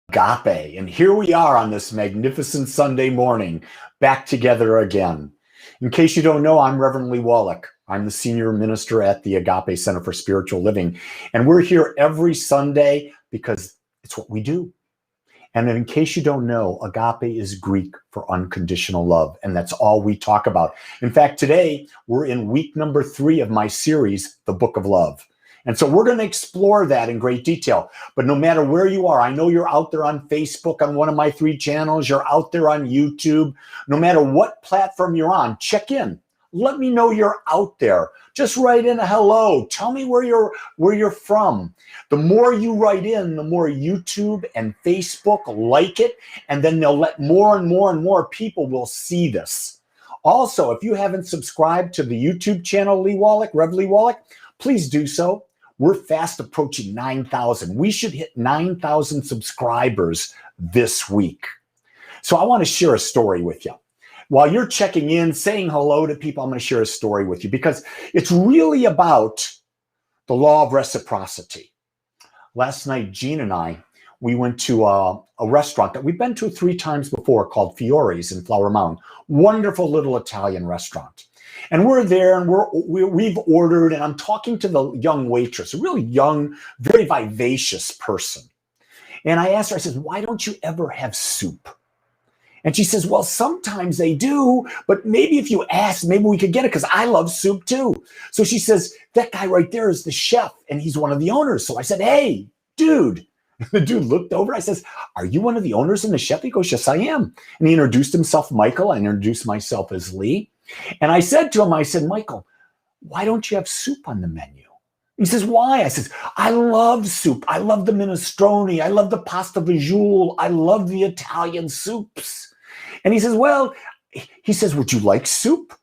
Agape. And here we are on this magnificent Sunday morning, back together again. In case you don't know, I'm Reverend Lee Wallach. I'm the senior minister at the Agape Center for Spiritual Living. And we're here every Sunday because it's what we do. And in case you don't know, agape is Greek for unconditional love. And that's all we talk about. In fact, today we're in week number 3 of my series, The Book of Love. And so we're going to explore that in great detail. But no matter where you are, I know you're out there on Facebook on one of my 3 channels. You're out there on YouTube. No matter what platform you're on, check in. Let me know you're out there. Just write in a hello. Tell me where you're from. The more you write in, the more YouTube and Facebook like it, and then they'll let more and more and more people will see this. Also, if you haven't subscribed to the YouTube channel Lee Wallach, Rev Lee Wallach, please do so. We're fast approaching 9,000. We should hit 9,000 subscribers this week. So I want to share a story with you. While you're checking in, saying hello to people, I'm going to share a story with you because it's really about the law of reciprocity. Last night, Jean and I, we went to a restaurant that we've been to 3 times before called Fiore's in Flower Mound. Wonderful little Italian restaurant. And we're there and we've ordered, and I'm talking to the young waitress, a really young, very vivacious person. And I asked her, I said, why don't you ever have soup? And she says, well, sometimes they do, but maybe if you ask, maybe we could get it because I love soup too. So she says, that guy right there is the chef and he's one of the owners. So I said, hey, dude. The dude looked over. I says, are you one of the owners and the chef? He goes, yes, I am. And he introduced himself, Michael. I introduced myself as Lee. And I said to him, I said, Michael, why don't you have soup on the menu? He says, why? I says, I love soup. I love the minestrone. I love the pasta fagioli. I love the Italian soups. And he says, well, he says, would you like soup?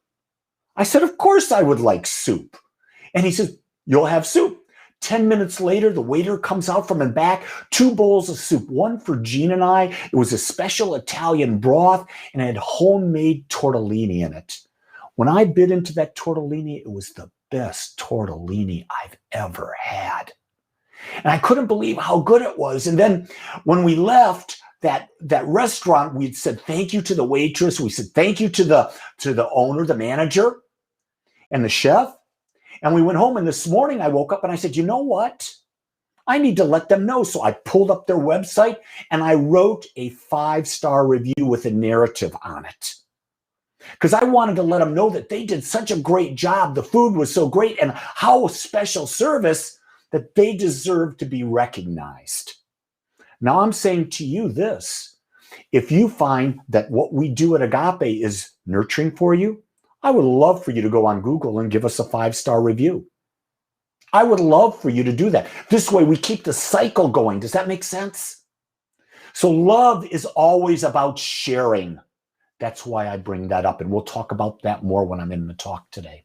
I said, of course I would like soup. And he says, you'll have soup. 10 minutes later, the waiter comes out from the back, 2 bowls of soup, one for Jean and I. It was a special Italian broth and it had homemade tortellini in it. When I bit into that tortellini, it was the best tortellini I've ever had. And I couldn't believe how good it was. And then when we left that restaurant, we said thank you to the waitress. We said thank you to the owner, the manager, and the chef. And we went home, and this morning I woke up and I said, you know what? I need to let them know. So I pulled up their website and I wrote a 5-star review with a narrative on it. Because I wanted to let them know that they did such a great job. The food was so great and how special service that they deserve to be recognized. Now I'm saying to you this, if you find that what we do at Agape is nurturing for you, I would love for you to go on Google and give us a 5-star review. I would love for you to do that. This way we keep the cycle going. Does that make sense? So love is always about sharing. That's why I bring that up. And we'll talk about that more when I'm in the talk today.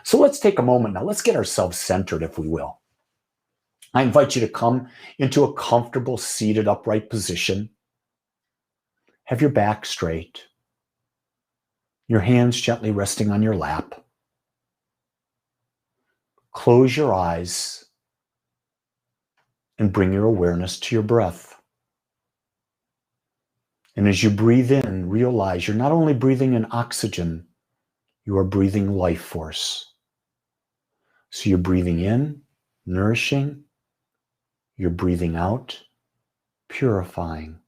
So let's take a moment now. Let's get ourselves centered, if we will. I invite you to come into a comfortable, seated, upright position. Have your back straight. Your hands gently resting on your lap. Close your eyes and bring your awareness to your breath. And as you breathe in, realize you're not only breathing in oxygen, you are breathing life force. So you're breathing in, nourishing. You're breathing out, purifying.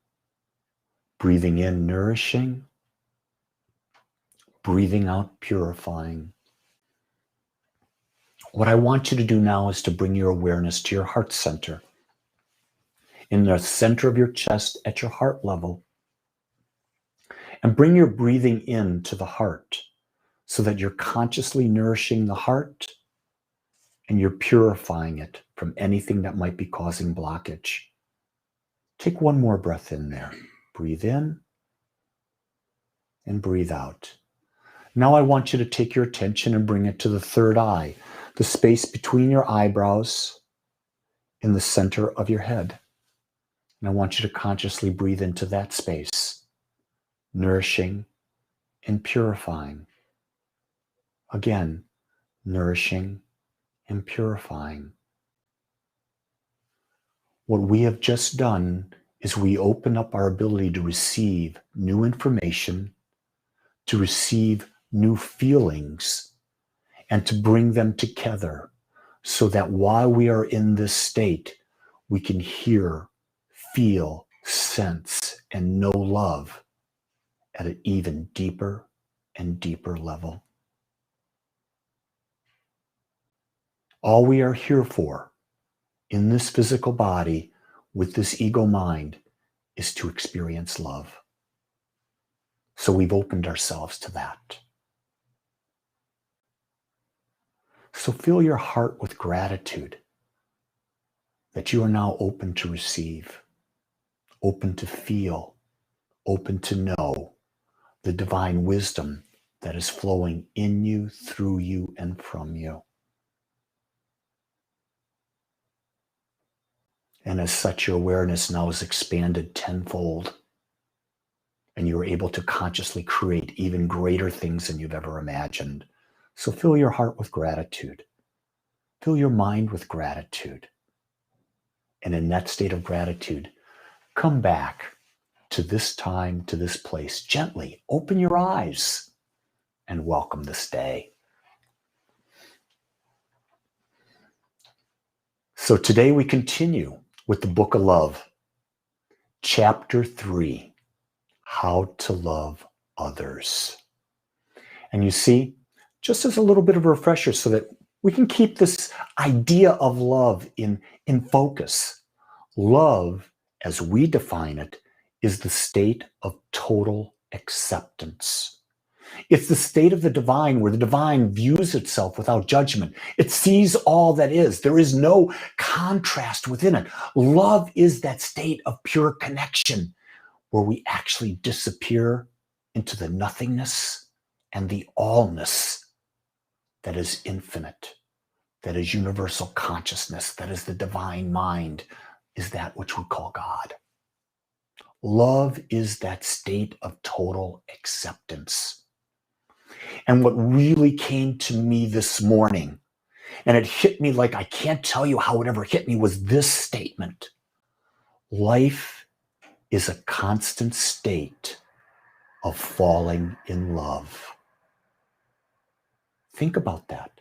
Breathing in, nourishing. Breathing out, purifying. What I want you to do now is to bring your awareness to your heart center. In the center of your chest at your heart level. And bring your breathing in to the heart so that you're consciously nourishing the heart and you're purifying it from anything that might be causing blockage. Take one more breath in there. Breathe in and breathe out. Now I want you to take your attention and bring it to the third eye, the space between your eyebrows in the center of your head. And I want you to consciously breathe into that space, nourishing and purifying. Again, nourishing and purifying. What we have just done is we open up our ability to receive new information, to receive new feelings, and to bring them together so that while we are in this state, we can hear, feel, sense, and know love at an even deeper and deeper level. All we are here for in this physical body with this ego mind is to experience love. So we've opened ourselves to that. So fill your heart with gratitude that you are now open to receive, open to feel, open to know the divine wisdom that is flowing in you, through you, and from you. And as such, your awareness now is expanded tenfold, and you're able to consciously create even greater things than you've ever imagined. So fill your heart with gratitude. Fill your mind with gratitude. And in that state of gratitude, come back to this time, to this place. Gently open your eyes and welcome this day. So today we continue with the Book of Love, Chapter 3, How to Love Others. And you see, just as a little bit of a refresher so that we can keep this idea of love in focus. Love, as we define it, is the state of total acceptance. It's the state of the divine where the divine views itself without judgment. It sees all that is. There is no contrast within it. Love is that state of pure connection where we actually disappear into the nothingness and the allness that is infinite, that is universal consciousness, that is the divine mind, is that which we call God. Love is that state of total acceptance. And what really came to me this morning, and it hit me like I can't tell you how it ever hit me, was this statement. Life is a constant state of falling in love. Think about that.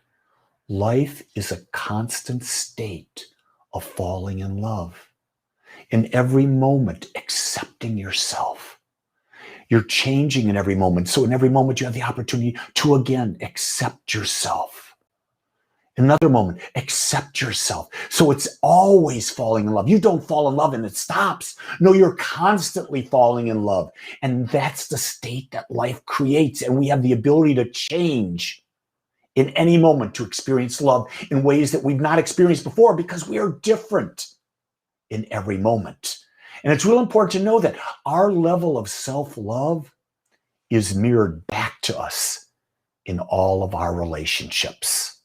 Life is a constant state of falling in love. In every moment, accepting yourself. You're changing in every moment. So in every moment, you have the opportunity to again accept yourself. In another moment, accept yourself. So it's always falling in love. You don't fall in love and it stops. No, you're constantly falling in love. And that's the state that life creates. And we have the ability to change in any moment to experience love in ways that we've not experienced before because we are different in every moment. And it's real important to know that our level of self-love is mirrored back to us in all of our relationships.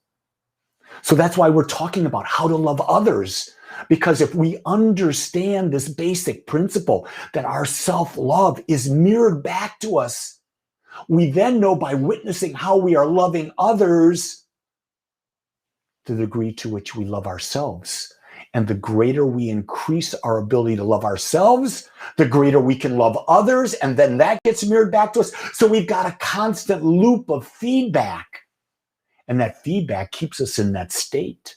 So that's why we're talking about how to love others, because if we understand this basic principle that our self-love is mirrored back to us, we then know by witnessing how we are loving others the degree to which we love ourselves. And the greater we increase our ability to love ourselves, the greater we can love others. And then that gets mirrored back to us. So we've got a constant loop of feedback. And that feedback keeps us in that state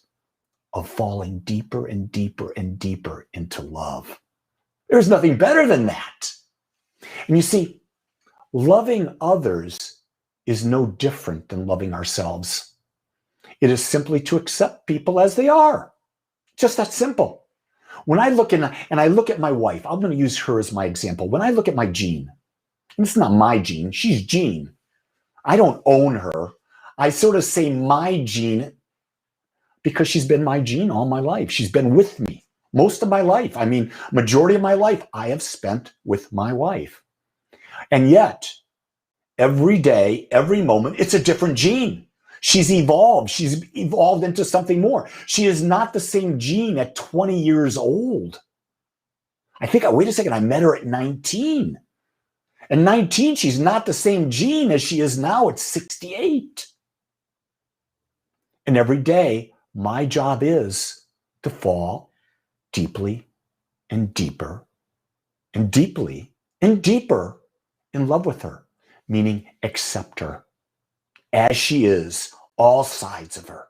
of falling deeper and deeper and deeper into love. There's nothing better than that. And you see, loving others is no different than loving ourselves. It is simply to accept people as they are. Just that simple. When I look I look at my wife, I'm going to use her as my example. When I look at my Jean, and it's not my Jean, she's Jean. I don't own her. I sort of say my Jean because she's been my Jean all my life. She's been with me most of my life. I mean, majority of my life I have spent with my wife. And yet, every day, every moment, it's a different Jean. She's evolved. She's evolved into something more. She is not the same Jean at 20 years old. Wait a second, I met her at 19. At 19, she's not the same Jean as she is now at 68. And every day, my job is to fall deeply and deeper and deeply and deeper in love with her, meaning accept her as she is, all sides of her.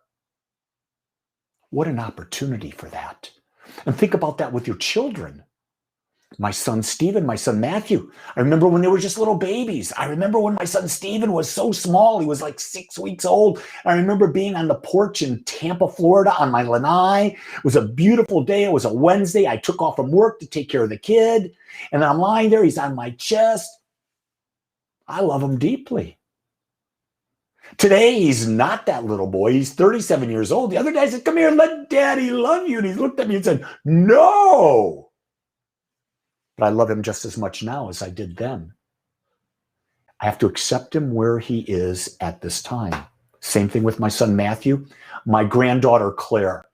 What an opportunity for that. And think about that with your children. My son Stephen, my son Matthew. I remember when they were just little babies. I remember when my son Stephen was so small. He was like 6 weeks old. I remember being on the porch in Tampa, Florida on my lanai. It was a beautiful day. It was a Wednesday. I took off from work to take care of the kid. And I'm lying there. He's on my chest. I love him deeply. Today, he's not that little boy. He's 37 years old. The other day I said, come here, let daddy love you. And he looked at me and said, no. But I love him just as much now as I did then. I have to accept him where he is at this time. Same thing with my son, Matthew. My granddaughter, Claire.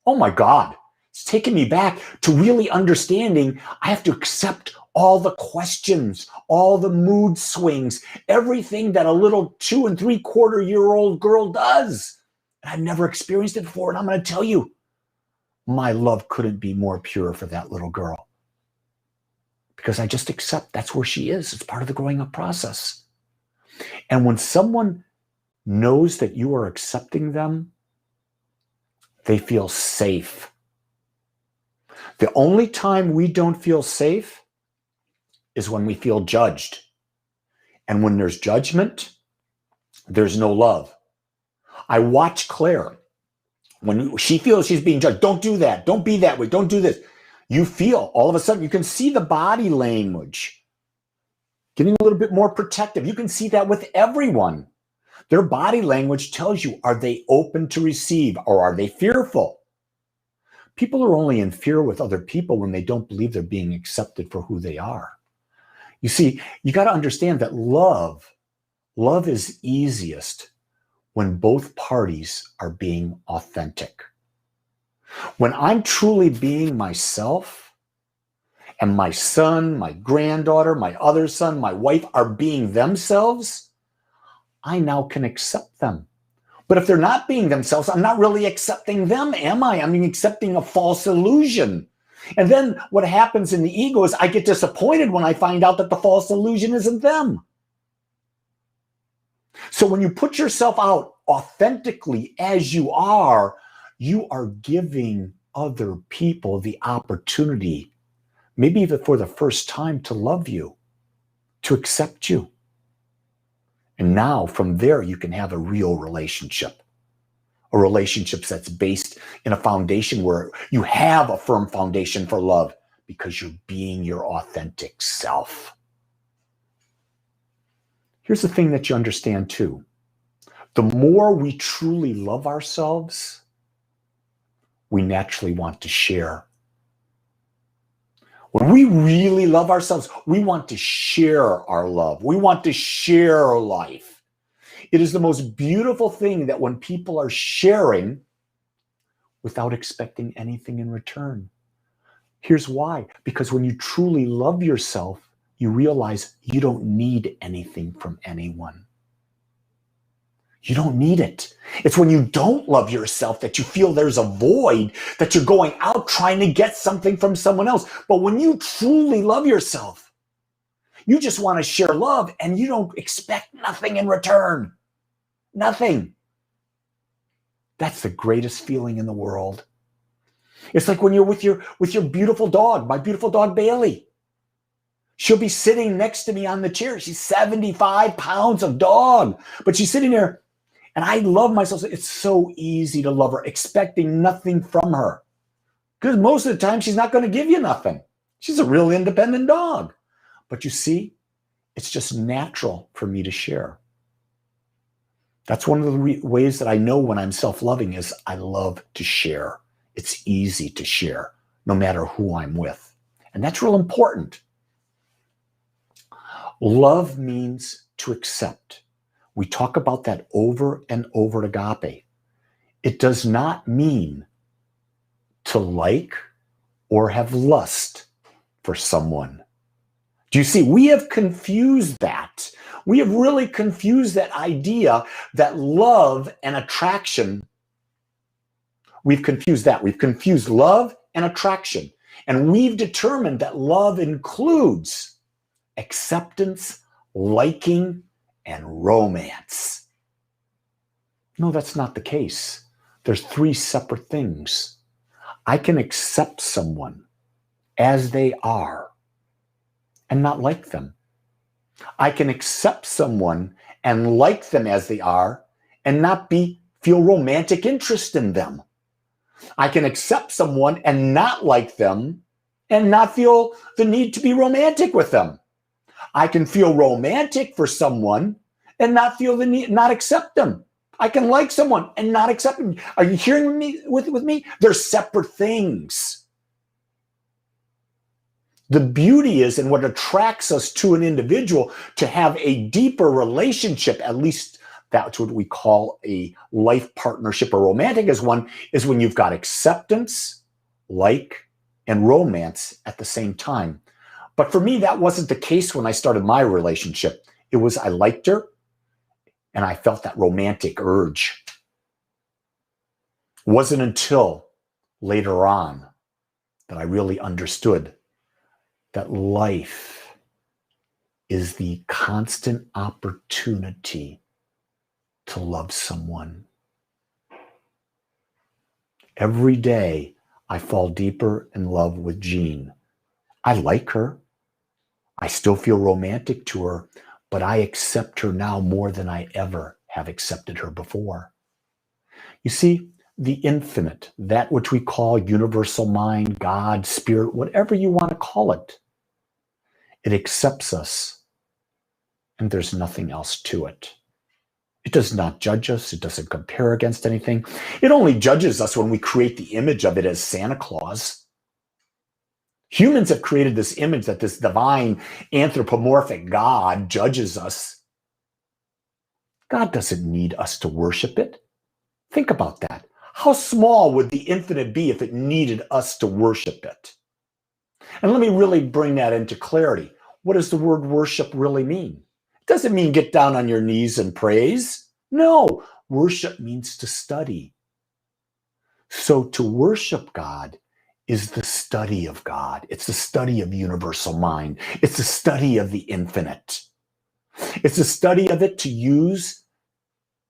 Oh my God, it's taken me back to really understanding I have to accept all the questions, all the mood swings, everything that a little 2 3/4-year-old girl does. And I've never experienced it before. And I'm going to tell you, my love couldn't be more pure for that little girl. Because I just accept that's where she is. It's part of the growing up process. And when someone knows that you are accepting them, they feel safe. The only time we don't feel safe is when we feel judged. And when there's judgment, there's no love. I watch Claire. When she feels she's being judged, don't do that. Don't be that way. Don't do this. You feel all of a sudden, you can see the body language getting a little bit more protective. You can see that with everyone. Their body language tells you, are they open to receive or are they fearful? People are only in fear with other people when they don't believe they're being accepted for who they are. You see, you got to understand that love is easiest when both parties are being authentic. When I'm truly being myself and my son, my granddaughter, my other son, my wife are being themselves, I now can accept them. But if they're not being themselves, I'm not really accepting them, am I? I'm accepting a false illusion. And then what happens in the ego is I get disappointed when I find out that the false illusion isn't them. So when you put yourself out authentically as you are giving other people the opportunity, maybe even for the first time, to love you, to accept you. And now from there, you can have a real relationship. A relationship that's based in a foundation where you have a firm foundation for love because you're being your authentic self. Here's the thing that you understand too. The more we truly love ourselves, we naturally want to share. When we really love ourselves, we want to share our love. We want to share our life. It is the most beautiful thing that when people are sharing without expecting anything in return. Here's why. Because when you truly love yourself, you realize you don't need anything from anyone. You don't need it. It's when you don't love yourself that you feel there's a void, that you're going out trying to get something from someone else. But when you truly love yourself, you just want to share love and you don't expect nothing in return. Nothing. That's the greatest feeling in the world. It's like when you're with your beautiful dog, my beautiful dog, Bailey. She'll be sitting next to me on the chair. She's 75 pounds of dog, but she's sitting there. And I love myself. It's so easy to love her, expecting nothing from her. Because most of the time, she's not going to give you nothing. She's a real independent dog. But you see, it's just natural for me to share. That's one of the ways that I know when I'm self-loving is I love to share. It's easy to share, no matter who I'm with. And that's real important. Love means to accept. We talk about that over and over at Agape. It does not mean to like or have lust for someone. Do you see? We have confused that. We have really confused that idea that love and attraction, we've confused that. We've confused love and attraction. And we've determined that love includes acceptance, liking, and romance. No, that's not the case. There's three separate things. I can accept someone as they are and not like them. I can accept someone and like them as they are and not feel romantic interest in them. I can accept someone and not like them and not feel the need to be romantic with them. I can feel romantic for someone and not feel the need, not accept them. I can like someone and not accept them. Are you hearing me with me? They're separate things. The beauty is, and what attracts us to an individual, to have a deeper relationship, at least that's what we call a life partnership or romantic as one, is when you've got acceptance, like, and romance at the same time. But for me, that wasn't the case when I started my relationship. It was I liked her and I felt that romantic urge. It wasn't until later on that I really understood that life is the constant opportunity to love someone. Every day, I fall deeper in love with Jean. I like her. I still feel romantic to her, but I accept her now more than I ever have accepted her before. You see, the infinite, that which we call universal mind, God, spirit, whatever you want to call it, it accepts us, and there's nothing else to it. It does not judge us. It doesn't compare against anything. It only judges us when we create the image of it as Santa Claus. Humans have created this image that this divine anthropomorphic God judges us. God doesn't need us to worship it. Think about that. How small would the infinite be if it needed us to worship it? And let me really bring that into clarity. What does the word worship really mean? It doesn't mean get down on your knees and praise. No, worship means to study. So to worship God is the study of God. It's the study of universal mind. It's the study of the infinite. It's the study of it to use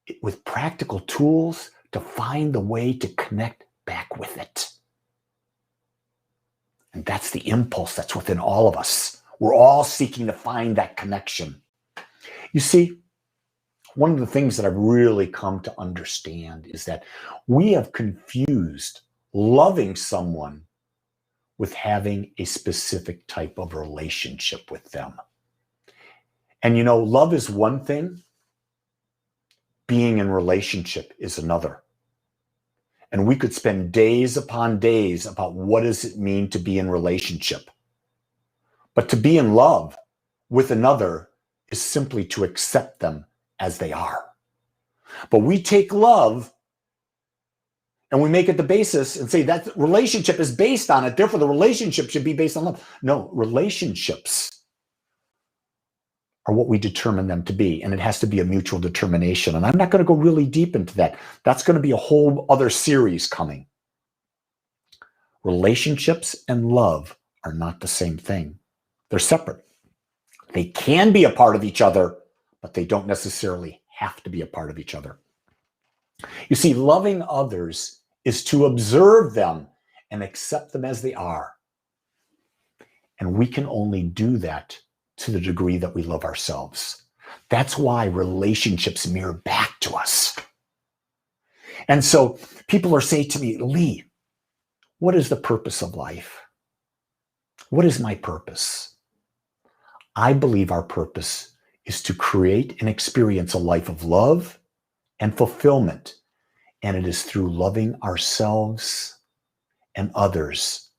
it with practical tools to find the way to connect back with it. And that's the impulse that's within all of us. We're all seeking to find that connection. You see, one of the things that I've really come to understand is that we have confused loving someone with having a specific type of relationship with them. And you know, love is one thing, being in relationship is another. And we could spend days upon days about what does it mean to be in relationship. But to be in love with another is simply to accept them as they are. But we take love and we make it the basis and say that relationship is based on it, therefore the relationship should be based on love. No, relationships are what we determine them to be, and it has to be a mutual determination. And I'm not going to go really deep into that. That's going to be a whole other series coming. Relationships and love are not the same thing. They're separate. They can be a part of each other, but they don't necessarily have to be a part of each other. You see, loving others is to observe them and accept them as they are. And we can only do that to the degree that we love ourselves. That's why relationships mirror back to us. And so people are saying to me, Lee, what is the purpose of life? What is my purpose? I believe our purpose is to create and experience a life of love and fulfillment. And it is through loving ourselves and others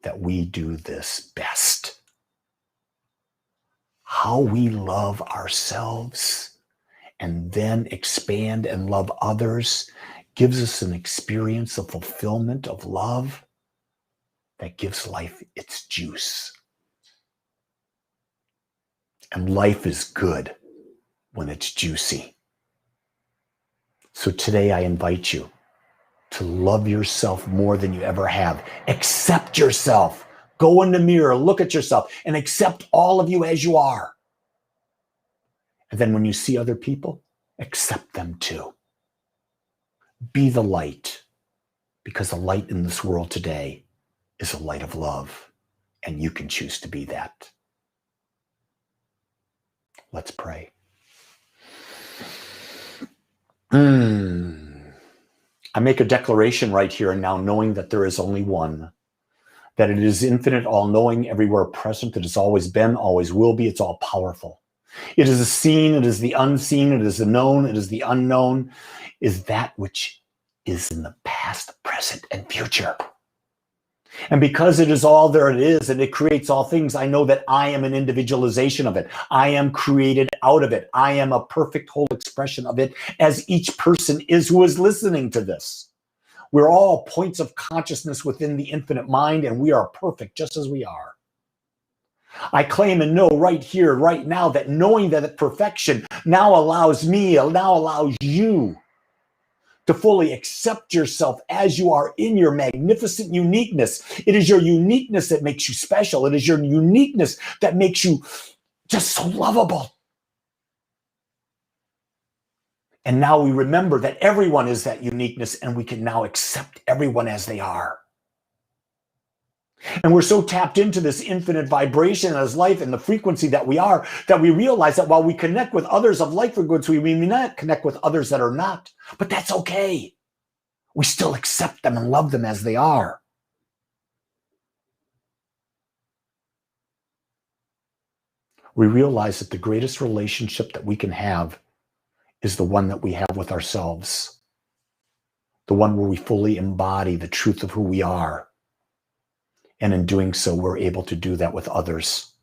that we do this best. How we love ourselves and then expand and love others gives us an experience of fulfillment, of love that gives life its juice. And life is good when it's juicy. So today I invite you to love yourself more than you ever have. Accept yourself Go in the mirror, look at yourself, and accept all of you as you are. And then when you see other people, accept them too. Be the light, because the light in this world today is a light of love, and you can choose to be that. Let's pray. I make a declaration right here and now, knowing that there is only one, that it is infinite, all-knowing, everywhere present. It has always been, always will be. It's all powerful. It is the seen, it is the unseen, it is the known, it is the unknown, is that which is in the past, present, and future. And because it is all there it is, and it creates all things, I know that I am an individualization of it. I am created out of it. I am a perfect whole expression of it, as each person is who is listening to this. We're all points of consciousness within the infinite mind, and we are perfect just as we are. I claim and know right here, right now, that knowing that perfection now allows me, now allows you to fully accept yourself as you are in your magnificent uniqueness. It is your uniqueness that makes you special. It is your uniqueness that makes you just so lovable. And now we remember that everyone is that uniqueness, and we can now accept everyone as they are. And we're so tapped into this infinite vibration as life and the frequency that we are, that we realize that while we connect with others of like frequency, we may not connect with others that are not, but that's okay. We still accept them and love them as they are. We realize that the greatest relationship that we can have is the one that we have with ourselves, the one where we fully embody the truth of who we are. And in doing so, we're able to do that with others.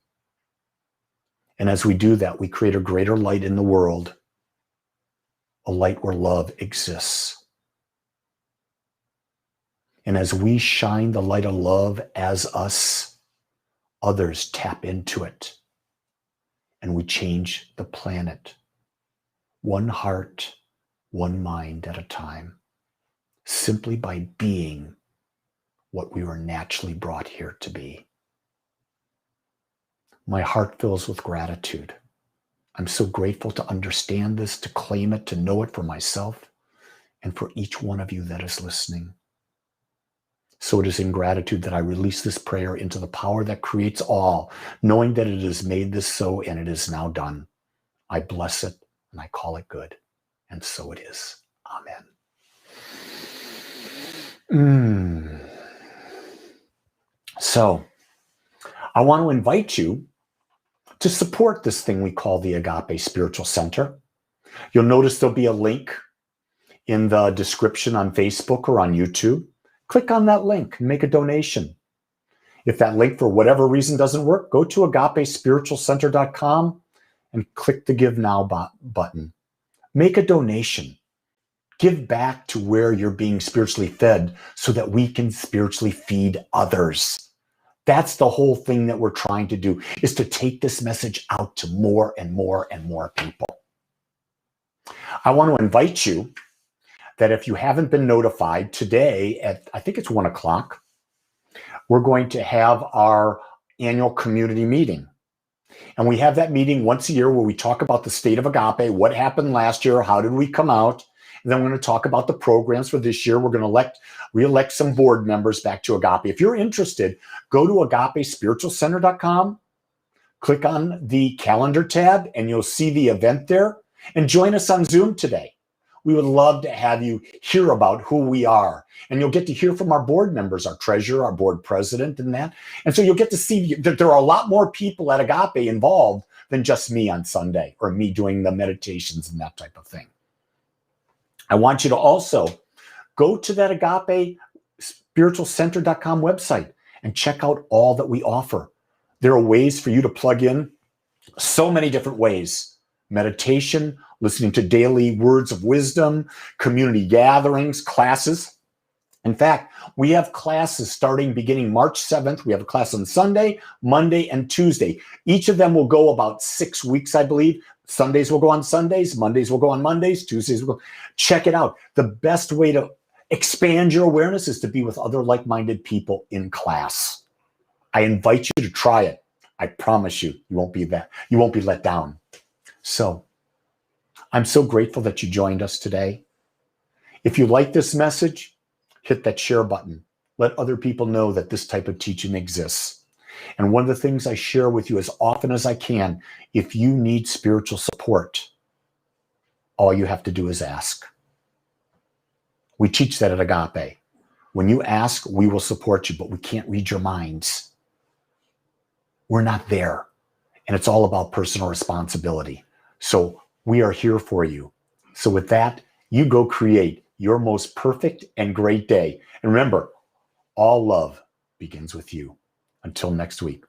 And as we do that, we create a greater light in the world, a light where love exists. And as we shine the light of love as us, others tap into it. And we change the planet, one heart, one mind at a time, simply by being what we were naturally brought here to be. My heart fills with gratitude. I'm so grateful to understand this, to claim it, to know it for myself, and for each one of you that is listening. So it is in gratitude that I release this prayer into the power that creates all, knowing that it has made this so, and it is now done. I bless it, and I call it good, and so it is. Amen. So I want to invite you to support this thing we call the Agape Spiritual Center. You'll notice there'll be a link in the description on Facebook or on YouTube. Click on that link and make a donation. If that link for whatever reason doesn't work, go to agapespiritualcenter.com and click the Give Now button. Make a donation. Give back to where you're being spiritually fed so that we can spiritually feed others. That's the whole thing that we're trying to do, is to take this message out to more and more and more people. I want to invite you that if you haven't been notified, today at, I think it's 1 o'clock, we're going to have our annual community meeting. And we have that meeting once a year where we talk about the state of Agape, what happened last year, how did we come out, and then we're going to talk about the programs for this year. We're going to re-elect some board members back to Agape. If you're interested, go to agapespiritualcenter.com, click on the calendar tab, and you'll see the event there, and join us on Zoom today. We would love to have you hear about who we are. And you'll get to hear from our board members, our treasurer, our board president, and that. And so you'll get to see that there are a lot more people at Agape involved than just me on Sunday, or me doing the meditations and that type of thing. I want you to also go to that agapespiritualcenter.com website and check out all that we offer. There are ways for you to plug in, so many different ways. Meditation, listening to daily words of wisdom, community gatherings, classes. In fact, we have classes starting beginning March 7th. We have a class on Sunday, Monday, and Tuesday. Each of them will go about 6 weeks, I believe. Sundays will go on Sundays, Mondays will go on Mondays, Tuesdays will go. Check it out. The best way to expand your awareness is to be with other like-minded people in class. I invite you to try it. I promise you, you won't be let down. So I'm so grateful that you joined us today. If you like this message, hit that share button. Let other people know that this type of teaching exists. And one of the things I share with you as often as I can, if you need spiritual support, all you have to do is ask. We teach that at Agape. When you ask, we will support you, but we can't read your minds. We're not there. And it's all about personal responsibility. So we are here for you. So with that, you go create your most perfect and great day. And remember, all love begins with you. Until next week.